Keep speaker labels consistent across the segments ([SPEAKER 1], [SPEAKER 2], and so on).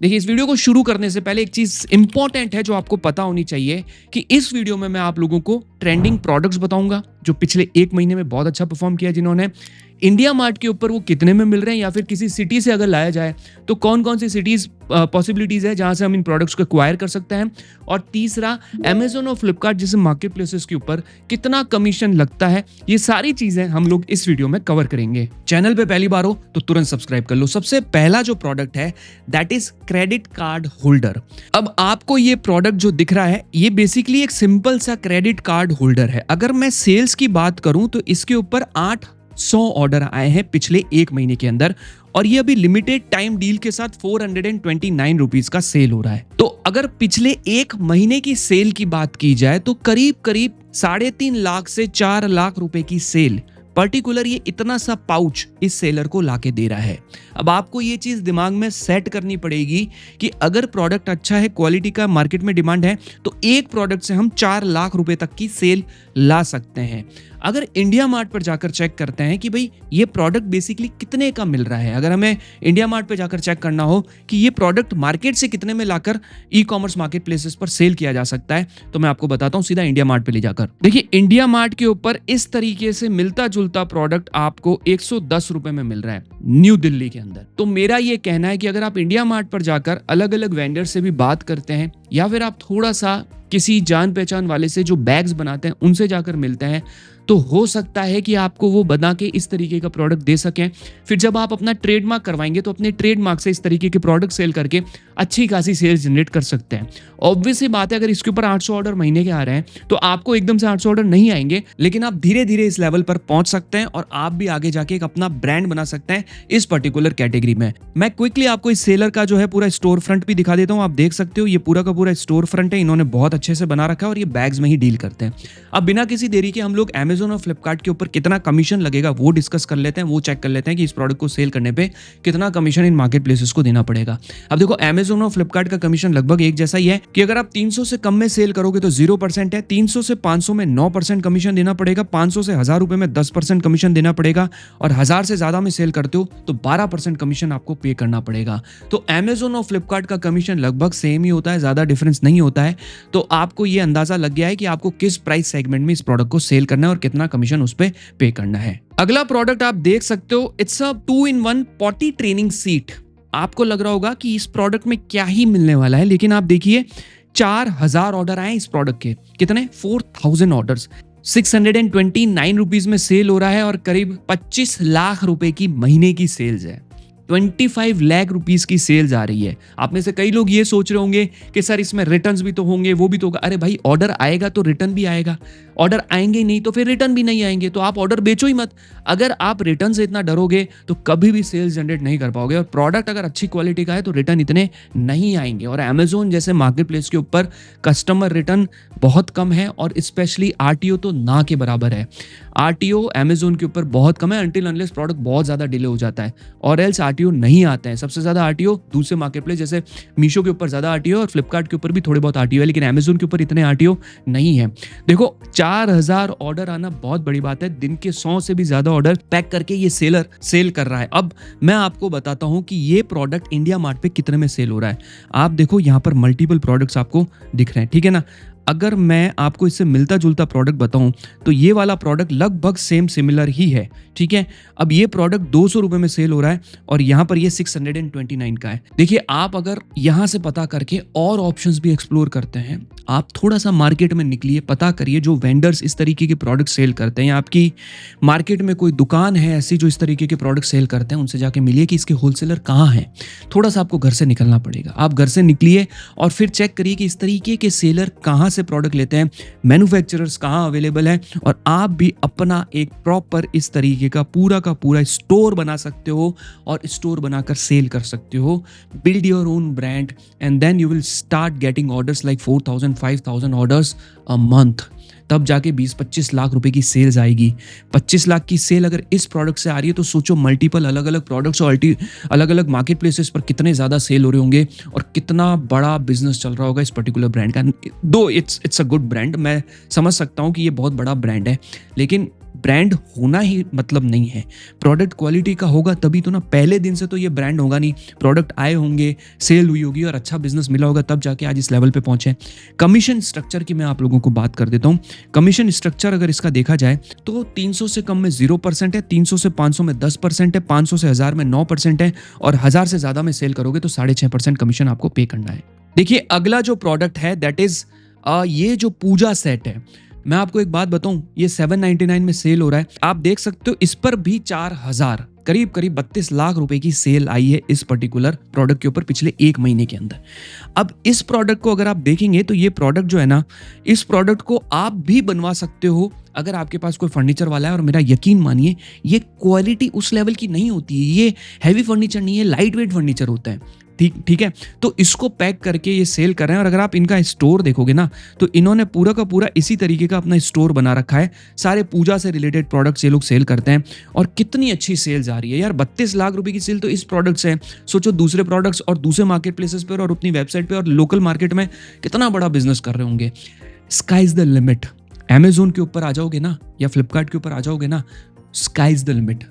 [SPEAKER 1] देखिए, इस वीडियो को शुरू करने से पहले एक चीज इंपॉर्टेंट है जो आपको पता होनी चाहिए कि इस वीडियो में मैं आप लोगों को ट्रेंडिंग प्रोडक्ट्स बताऊंगा जो पिछले 1 महीने में बहुत अच्छा परफॉर्म किया, जिन्होंने इंडिया मार्ट के ऊपर वो कितने में मिल रहे हैं, या फिर किसी सिटी से अगर लाया जाए तो कौन कौन सी सिटीज पॉसिबिलिटीज है जहां से हम इन प्रोडक्ट्स को एक्वायर कर सकते हैं। और तीसरा, अमेजोन और फ्लिपकार्ट जैसे मार्केट प्लेसेस के ऊपर कितना कमीशन लगता है। ये सारी चीजें हम लोग इस वीडियो में कवर करेंगे। चैनल पे पहली बार हो तो तुरंत सब्सक्राइब कर लो। सबसे पहला जो प्रोडक्ट है that is credit card holder. अब आपको ये प्रोडक्ट जो दिख रहा है ये बेसिकली एक सिंपल सा क्रेडिट कार्ड होल्डर है। अगर मैं सेल्स की बात करूं तो इसके ऊपर 800 ऑर्डर आए हैं पिछले 1 महीने के अंदर, और ये अभी लिमिटेड टाइम डील के साथ 429 रुपीज का सेल हो रहा है। तो अगर पिछले 1 महीने की सेल की बात की जाए तो करीब करीब 3.5 लाख से 4 लाख रुपए की सेल पर्टिकुलर ये इतना सा पाउच इस सेलर को लाके दे रहा है। अब आपको ये चीज दिमाग में सेट करनी पड़ेगी कि अगर प्रोडक्ट अच्छा है, क्वालिटी का मार्केट में डिमांड है, तो एक प्रोडक्ट से हम 4 लाख रुपए तक की सेल ला सकते हैं। अगर इंडिया मार्ट पर जाकर चेक करते हैं कि भाई ये प्रोडक्ट बेसिकली कितने का मिल रहा है, अगर हमें इंडिया मार्ट पर जाकर चेक करना हो कि ये प्रोडक्ट मार्केट से कितने में लाकर ई कॉमर्स मार्केट प्लेसेस पर सेल किया जा सकता है, तो मैं आपको बताता हूं सीधा इंडिया मार्ट पे ले जाकर। देखिए, इंडिया मार्ट के ऊपर इस तरीके से मिलता जुलता प्रोडक्ट आपको 110 रुपए में मिल रहा है न्यू दिल्ली के अंदर। तो मेरा ये कहना है कि अगर आप इंडिया मार्ट पर जाकर अलग अलग वेंडर से भी बात करते हैं, या फिर आप थोड़ा सा किसी जान पहचान वाले से जो बैग्स बनाते हैं उनसे जाकर मिलते हैं, तो हो सकता है कि आपको वो बना के इस तरीके का प्रोडक्ट दे सकें। फिर जब आप अपना ट्रेडमार्क करवाएंगे तो अपने ट्रेडमार्क से इस तरीके के प्रोडक्ट सेल करके अच्छी खासी सेल्स जनरेट कर सकते हैं। ऑब्वियस सी बात है, अगर इसके ऊपर 800 ऑर्डर महीने के आ रहे हैं तो आपको एकदम से 800 ऑर्डर नहीं आएंगे, लेकिन आप धीरे धीरे इस लेवल पर पहुंच सकते हैं और आप भी आगे जाके एक अपना ब्रांड बना सकते हैं इस पर्टिकुलर कैटेगरी में। मैं क्विकली आपको इस सेलर का जो है पूरा स्टोर फ्रंट भी दिखा देता हूं। आप देख सकते हो ये पूरा का पूरा स्टोर फ्रंट है, इन्होंने बहुत अच्छे से बना रखा है और ये बैग्स में ही डील करते हैं। अब बिना किसी देरी के हम लोग अमेजोन और फ्लिपकार्ट के ऊपर कितना कमीशन लगेगा वो डिस्कस कर लेते हैं, वो चेक कर लेते हैं कि इस प्रोडक्ट को सेल करने पे कितना कमीशन इन मार्केट प्लेसेस को देना पड़ेगा। अब देखो, अमेजोन और फ्लिपकार्ट का कमीशन लगभग एक जैसा ही है कि अगर आप 300 से कम में सेल करोगे तो 0% है, 300 से 500 में 9% कमीशन देना पड़ेगा, 500 से 1000 रुपए में 10% कमीशन देना पड़ेगा, और 1000 से ज्यादा में सेल करते हो तो 12% कमीशन आपको पे करना पड़ेगा। तो अमेजोन और फ्लिपकार्ट का कमीशन लगभग सेम ही होता है, ज्यादा डिफरेंस नहीं होता है। तो आपको ये अंदाजा लग गया है कि आपको किस प्राइस सेगमेंट में इस प्रोडक्ट को सेल करना है और कितना कमीशन उस पे पे करना है। अगला प्रोडक्ट आप देख सकते हो, it's a 2-in-1 potty training seat. आपको लग रहा होगा कि इस प्रोडक्ट में क्या ही मिलने वाला है, लेकिन आप देखिए 4000 ऑर्डर आए इस प्रोडक्ट के। कितने? 4000 ऑर्डर्स 629 रुपीज में सेल हो रहा है, और करीब 25 लाख रुपए की महीने की सेल्स है। 25 लाख रुपीस की सेल्स आ रही है। आप में से कई लोग ये सोच रहे होंगे कि सर इसमें रिटर्न्स भी तो होंगे, वो भी तो होगा। अरे भाई, ऑर्डर आएगा तो रिटर्न भी आएगा, ऑर्डर आएंगे नहीं तो फिर रिटर्न भी नहीं आएंगे। तो आप ऑर्डर बेचो ही मत। अगर आप रिटर्न से इतना डरोगे तो कभी भी सेल्स जनरेट नहीं कर पाओगे, और प्रोडक्ट अगर अच्छी क्वालिटी का है तो रिटर्न इतने नहीं आएंगे। और अमेजोन जैसे मार्केट प्लेस के ऊपर कस्टमर रिटर्न बहुत कम है, और स्पेशली आरटीओ तो ना के बराबर है। आरटीओ अमेजोन के ऊपर बहुत कम है अंटिल अनलेस प्रोडक्ट बहुत ज्यादा डिले हो जाता है, और एल्स आरटीओ नहीं आते हैं। सबसे ज्यादा आरटीओ दूसरे मार्केट प्लेस जैसे मीशो के ऊपर ज्यादा आरटीओ, और फ्लिपकार्ट के ऊपर भी थोड़े बहुत आरटीओ है, लेकिन अमेजोन के ऊपर इतने आरटीओ नहीं है। देखो, 4000 ऑर्डर आना बहुत बड़ी बात है। दिन के 100 से भी ज्यादा ऑर्डर पैक करके ये सेलर सेल कर रहा है। अब मैं आपको बताता हूं कि ये प्रोडक्ट इंडिया मार्ट पे कितने में सेल हो रहा है। आप देखो, यहां पर मल्टीपल प्रोडक्ट्स आपको दिख रहे हैं, ठीक है ना। अगर मैं आपको इससे मिलता जुलता प्रोडक्ट बताऊं तो ये वाला प्रोडक्ट लगभग सेम सिमिलर ही है, ठीक है। अब ये प्रोडक्ट 200 रुपए में सेल हो रहा है, और यहां पर ये 629 का है। देखिए, आप अगर यहां से पता करके और ऑप्शंस भी एक्सप्लोर करते हैं, आप थोड़ा सा मार्केट में निकलिए, पता करिए जो वेंडर्स इस तरीके के प्रोडक्ट सेल करते हैं, आपकी मार्केट में कोई दुकान है ऐसी जो इस तरीके के प्रोडक्ट सेल करते हैं, उनसे जाके मिलिए कि इसके होलसेलर कहाँ हैं। थोड़ा सा आपको घर से निकलना पड़ेगा। आप घर से निकलिए और फिर चेक करिए कि इस तरीके के सेलर कहाँ से प्रोडक्ट लेते हैं, मैन्युफैक्चरर्स कहाँ अवेलेबल है, और आप भी अपना एक प्रॉपर इस तरीके का पूरा स्टोर बना सकते हो, और स्टोर बनाकर सेल कर सकते हो। Build your own brand and then you will start getting orders like 4000-5000 orders a month. तब जाके 20-25 लाख रुपए की सेल्स आएगी। 25 लाख की सेल अगर इस प्रोडक्ट से आ रही है तो सोचो मल्टीपल अलग अलग प्रोडक्ट्स और अलग अलग मार्केट प्लेसेस पर कितने ज़्यादा सेल हो रहे होंगे और कितना बड़ा बिजनेस चल रहा होगा इस पर्टिकुलर ब्रांड का। दो इट्स अ गुड ब्रांड, मैं समझ सकता हूँ कि ये बहुत बड़ा ब्रांड है, लेकिन ब्रांड होना ही मतलब नहीं है, प्रोडक्ट क्वालिटी का होगा तभी तो ना। पहले दिन से तो ये ब्रांड होगा नहीं, प्रोडक्ट आए होंगे, सेल हुई होगी और अच्छा बिजनेस मिला होगा, तब जाके आज इस लेवल पे पहुंचे। कमीशन स्ट्रक्चर की मैं आप लोगों को बात कर देता हूँ। कमीशन स्ट्रक्चर अगर इसका देखा जाए तो 300 से कम में 0% है, 300 से 500 में 10% है, 500 से 1000 में 9% है, और 1000 से ज्यादा में सेल करोगे तो 6.5% कमीशन आपको पे करना है। देखिए अगला जो प्रोडक्ट है दैट इज ये जो पूजा सेट है, मैं आपको एक बात बताऊं, ये 799 में सेल हो रहा है। आप देख सकते हो इस पर भी 4000 करीब 32 लाख रुपए की सेल आई है इस पर्टिकुलर प्रोडक्ट के ऊपर पिछले एक महीने के अंदर। अब इस प्रोडक्ट को अगर आप देखेंगे तो ये प्रोडक्ट जो है ना, इस प्रोडक्ट को आप भी बनवा सकते हो अगर आपके पास कोई फर्नीचर वाला है। और मेरा यकीन मानिए ये क्वालिटी उस लेवल की नहीं होती है, ये हैवी फर्नीचर नहीं है, लाइट वेट फर्नीचर होता है। ठीक है, तो इसको पैक करके ये सेल कर रहे हैं। और अगर आप इनका स्टोर देखोगे ना तो इन्होंने पूरा का पूरा इसी तरीके का अपना स्टोर बना रखा है। सारे पूजा से रिलेटेड प्रोडक्ट्स ये लोग सेल करते हैं और कितनी अच्छी सेल जा रही है यार। 32 लाख रुपए की सेल तो इस प्रोडक्ट से है। सोचो दूसरे प्रोडक्ट्स और दूसरे मार्केट प्लेसेस पर और अपनी वेबसाइट पे और लोकल मार्केट में कितना बड़ा बिजनेस कर रहे होंगे। Sky is the limit. Amazon के ऊपर आ जाओगे ना या फ्लिपकार्ट के ऊपर आ जाओगे ना, sky is the limit.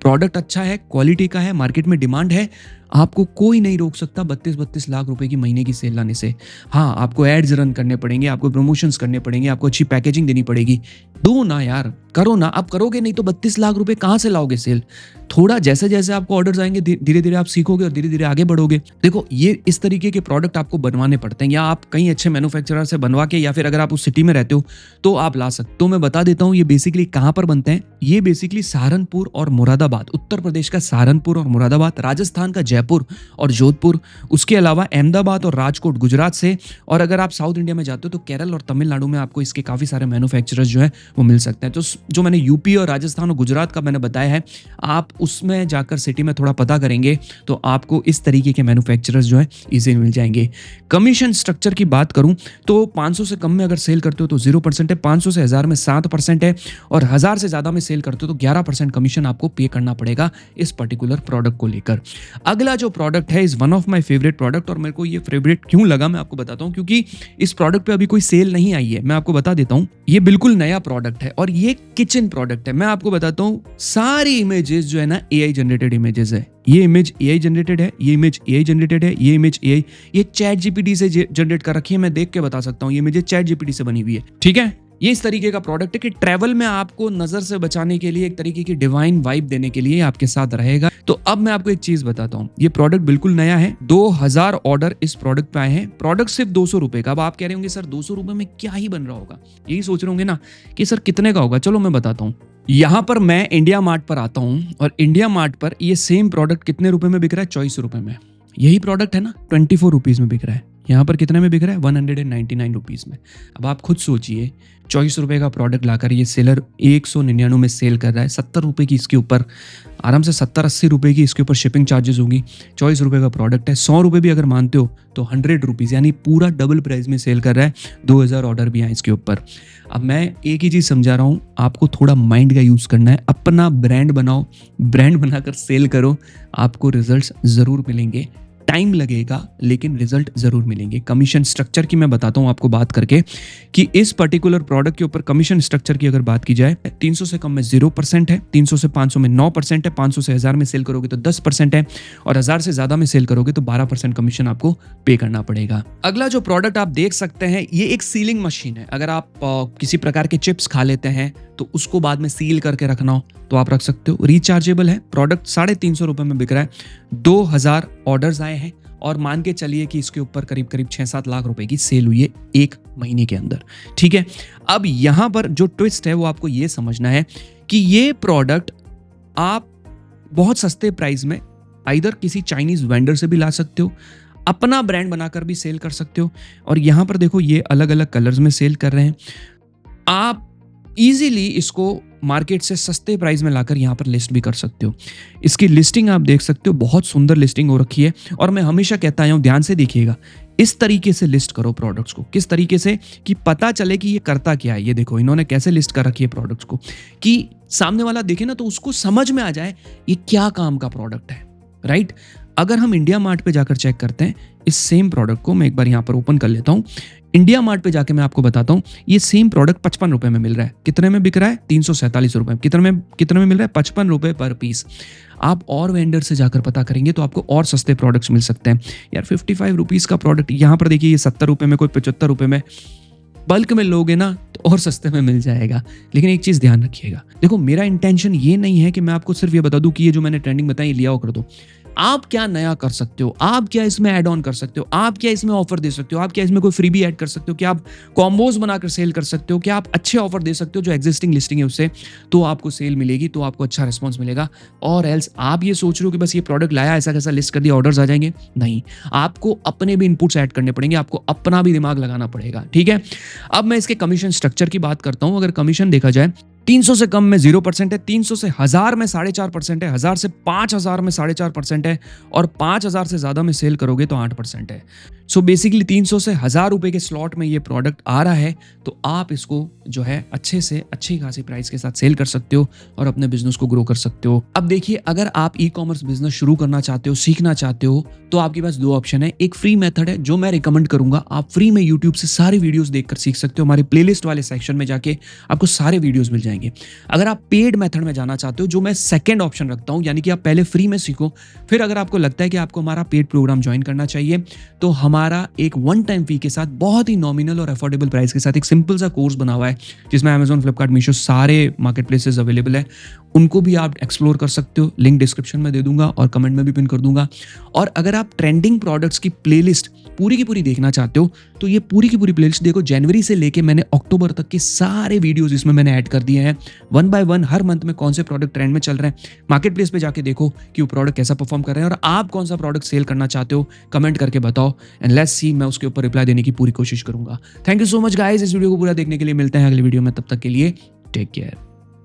[SPEAKER 1] Product अच्छा है, क्वालिटी का है, मार्केट में डिमांड है, आपको कोई नहीं रोक सकता 32 लाख रुपए की महीने की सेल लाने से। हाँ, आपको एड्स रन करने पड़ेंगे, आपको प्रमोशंस करने पड़ेंगे, आपको अच्छी पैकेजिंग देनी पड़ेगी। दो ना यार, करो ना। आप करोगे नहीं तो 32 लाख रुपए कहाँ से लाओगे सेल? थोड़ा जैसे जैसे आपको ऑर्डर्स आएंगे धीरे धीरे आप सीखोगे और धीरे धीरे आगे बढ़ोगे। देखो ये इस तरीके के प्रोडक्ट आपको बनवाने पड़ते हैं, या आप कहीं अच्छे मैन्युफैक्चरर से बनवा के, या फिर अगर आप उस सिटी में रहते हो तो आप ला सकते हो। तो मैं बता देता हूँ ये बेसिकली कहाँ पर बनते हैं। ये बेसिकली सहारनपुर और मुरादाबाद, उत्तर प्रदेश का सहारनपुर और मुरादाबाद, राजस्थान का जयपुर और जोधपुर, उसके अलावा अहमदाबाद और राजकोट गुजरात से, और अगर आप साउथ इंडिया में जाते हो तो केरल और तमिलनाडु में आपको इसके काफी सारे मैन्युफैक्चरर्स जो है वो मिल सकते हैं। तो जो मैंने यूपी और राजस्थान और गुजरात का मैंने बताया है, आप उसमें जाकर सिटी में थोड़ा पता करेंगे तो आपको इस तरीके के मैन्युफैक्चरर्स जो है इजीली मिल जाएंगे। कमीशन स्ट्रक्चर की बात करूं तो 500 से कम में अगर सेल करते हो तो 0% है, 500 से 1000 में 7% है, और 1000 से ज्यादा में सेल करते हो तो 11% कमीशन आपको पे करना पड़ेगा इस पर्टिकुलर प्रोडक्ट को लेकर। अगला जो प्रोडक्ट है is one of my favourite product, और मेरे को ये फेवरेट क्यों लगा मैं आपको बताता हूं, क्योंकि इस प्रोडक्ट पे अभी कोई सेल नहीं आई है। मैं आपको बता देता हूं, ये बिल्कुल नया प्रोडक्ट है और ये किचन प्रोडक्ट है। मैं आपको बताता हूं, सारी इमेजेस जो है ना एआई जनरेटेड इमेजेस है। ये इमेज एआई जनरेटेड है, ये इमेज एआई जनरेटेड है, ये इमेज एआई, ये चैट जीपीटी से जनरेट कर रखी है। मैं देख के बता सकता हूं ये इमेज चैट जीपीटी से बनी हुई है। ठीक है, ये इस तरीके का प्रोडक्ट है कि ट्रैवल में आपको नजर से बचाने के लिए, एक तरीके की डिवाइन वाइब देने के लिए आपके साथ रहेगा। तो अब मैं आपको एक चीज बताता हूँ, ये प्रोडक्ट बिल्कुल नया है। 2000 ऑर्डर इस प्रोडक्ट पे आए हैं। प्रोडक्ट सिर्फ 200 रुपए का। अब आप कह रहे होंगे सर 200 रुपए में क्या ही बन रहा होगा, यही सोच रहे होंगे ना कि सर कितने का होगा। चलो मैं बताता हूँ। यहाँ पर मैं इंडिया मार्ट पर आता हूँ और इंडिया मार्ट पर ये सेम प्रोडक्ट कितने रुपए में बिक रहा है? 24 रुपए में। यही प्रोडक्ट है ना 24 रुपीज में बिक रहा है। यहाँ पर कितने में बिक रहा है? 199 रुपीज में। अब आप खुद सोचिए, 24 रुपए का प्रोडक्ट लाकर ये सेलर 199 में सेल कर रहा है। 70 रुपए की इसके ऊपर आराम से 70-80 रुपए की इसके ऊपर शिपिंग चार्जेस होगी। 24 रुपए का प्रोडक्ट है। 100 रुपए भी अगर मानते हो तो 100 रुपीज, यानी पूरा डबल प्राइस में सेल कर रहा है। 2000 ऑर्डर भी हैं इसके ऊपर। अब मैं एक ही चीज समझा रहा हूँ, आपको थोड़ा माइंड का यूज करना है। अपना ब्रांड बनाओ, ब्रांड बनाकर सेल करो, आपको रिजल्ट्स जरूर मिलेंगे। टाइम लगेगा लेकिन रिजल्ट जरूर मिलेंगे। कमीशन स्ट्रक्चर की मैं बताता हूं आपको बात करके कि इस पर्टिकुलर प्रोडक्ट के ऊपर कमीशन स्ट्रक्चर की अगर बात की जाए, 300 से कम में 0% है, 300 से 500 में 9% है, 500 से 1000 में सेल करोगे तो 10% है, और 1000 से ज्यादा में सेल करोगे तो 12% कमीशन आपको पे करना पड़ेगा। अगला जो प्रोडक्ट आप देख सकते हैं, ये एक सीलिंग मशीन है। अगर आप किसी प्रकार के चिप्स खा लेते हैं तो उसको बाद में सील करके रखना हो तो आप रख सकते हो। रिचार्जेबल है। प्रोडक्ट 350 रुपए में बिक रहा है। 2000 ऑर्डर्स आए हैं और मान के चलिए कि इसके ऊपर करीब 6-7 लाख रुपए की सेल हुई है एक महीने के अंदर। ठीक है, अब यहां पर जो ट्विस्ट है वो आपको ये समझना है कि ये प्रोडक्ट आप बहुत सस्ते प्राइस में आइदर किसी चाइनीज वेंडर से भी ला सकते हो, अपना ब्रांड बनाकर भी सेल कर सकते हो। और यहां पर देखो ये अलग अलग कलर्स में सेल कर रहे हैं। आप इजीली इसको मार्केट से सस्ते प्राइस में लाकर यहाँ पर लिस्ट भी कर सकते हो। इसकी लिस्टिंग आप देख सकते हो, बहुत सुंदर लिस्टिंग हो रखी है। और मैं हमेशा कहता आया हूँ, ध्यान से देखिएगा, इस तरीके से लिस्ट करो प्रोडक्ट्स को। किस तरीके से कि पता चले कि ये करता क्या है। ये देखो इन्होंने कैसे लिस्ट कर रखी है प्रोडक्ट्स को, कि सामने वाला देखे ना तो उसको समझ में आ जाए ये क्या काम का प्रोडक्ट है। राइट, अगर हम इंडिया मार्ट पे जाकर चेक करते हैं, इस सेम प्रोडक्ट को मैं एक बार यहाँ पर ओपन कर लेता हूँ। इंडिया मार्ट पे जाके मैं आपको बताता हूँ, ये सेम प्रोडक्ट 55 रुपए में मिल रहा है। कितने में बिक रहा है? 347 रुपए। कितने में मिल रहा है? 55 रुपए पर पीस। आप और वेंडर से जाकर पता करेंगे तो आपको और सस्ते प्रोडक्ट्स मिल सकते हैं यार। 55 रुपीज़ का प्रोडक्ट यहाँ पर देखिए, ये 70 रुपए में, कोई 75 रुपए में। बल्क में लोगे ना तो और सस्ते में मिल जाएगा। लेकिन एक चीज़ ध्यान रखिएगा, देखो मेरा इंटेंशन ये नहीं है कि मैं आपको सिर्फ ये बता दूं कि ये जो मैंने ट्रेंडिंग बताई लिया हो कर दो। आप क्या नया कर सकते हो, आप क्या इसमें ऐड ऑन कर सकते हो, आप क्या इसमें ऑफर दे सकते हो, आप क्या इसमें कोई फ्रीबी ऐड कर सकते हो, क्या आप कॉम्बोज बनाकर सेल कर सकते हो, क्या आप अच्छे ऑफर दे सकते हो जो एग्जिस्टिंग लिस्टिंग है उससे, तो आपको सेल मिलेगी, तो आपको अच्छा रिस्पॉन्स मिलेगा। और एल्स आप ये सोच रहे हो कि बस ये प्रोडक्ट लाया, ऐसा कैसा लिस्ट कर दिया, ऑर्डर्स आ जाएंगे, नहीं, आपको अपने भी इनपुट्स ऐड करने पड़ेंगे, आपको अपना भी दिमाग लगाना पड़ेगा। ठीक है, अब मैं इसके कमीशन स्ट्रक्चर की बात करता हूं। अगर कमीशन देखा जाए 300 से कम में 0% है, 300 से 1000 में 4.5% है, 1000 से 5000 में 4.5% है, और 5000 से ज्यादा में सेल करोगे तो 8% है। सो बेसिकली 300 से 1000 रुपए के स्लॉट में ये प्रोडक्ट आ रहा है, तो आप इसको जो है अच्छे से अच्छी खासी प्राइस के साथ सेल कर सकते हो और अपने बिजनेस को ग्रो कर सकते हो। अब देखिए, अगर आप ई कॉमर्स बिजनेस शुरू करना चाहते हो, सीखना चाहते हो, तो आपके पास दो ऑप्शन है। एक फ्री मेथड है जो मैं रिकमेंड करूंगा, आप फ्री में यूट्यूब से सारे वीडियोस देखकर सीख सकते हो। हमारे प्लेलिस्ट वाले सेक्शन में जाके आपको सारे वीडियोस मिल जाएंगे। अगर आप पेड मेथड में जाना चाहते हो, जो मैं सेकंड ऑप्शन रखता हूं, यानी कि आप पहले फ्री में सीखो, फिर अगर आपको लगता है कि आपको हमारा पेड प्रोग्राम ज्वाइन करना चाहिए, तो हमारा एक वन टाइम फी के साथ, बहुत ही नॉमिनल और अफोर्डेबल प्राइस के साथ एक सिंपल सा कोर्स बना हुआ है, जिसमें Amazon, फ्लिपकार्ट, मीशो सारे मार्केट प्लेसेस अवेलेबल है। उनको भी आप एक्सप्लोर कर सकते हो। लिंक डिस्क्रिप्शन में दे दूंगा और कमेंट में भी पिन कर दूंगा। और अगर आप ट्रेंडिंग प्रोडक्ट्स की प्लेलिस्ट पूरी की पूरी देखना चाहते हो, तो ये पूरी की पूरी प्लेलिस्ट देखो। जनवरी से लेके मैंने अक्टूबर तक के सारे वीडियोस इसमें मैंने ऐड कर दिए हैं, 1 बाय 1 हर मंथ में कौन से प्रोडक्ट ट्रेंड में चल रहे हैं। मार्केट प्लेस पे जाके देखो कि वो प्रोडक्ट कैसा परफॉर्म कर रहे हैं, और आप कौन सा प्रोडक्ट सेल करना चाहते हो, कमेंट करके बताओ, एंड लेट्स सी, मैं उसके ऊपर रिप्लाई देने की पूरी कोशिश करूंगा। Thank you so much guys इस वीडियो को पूरा देखने के लिए। मिलते हैं अगले वीडियो में, तब तक के लिए टेक केयर।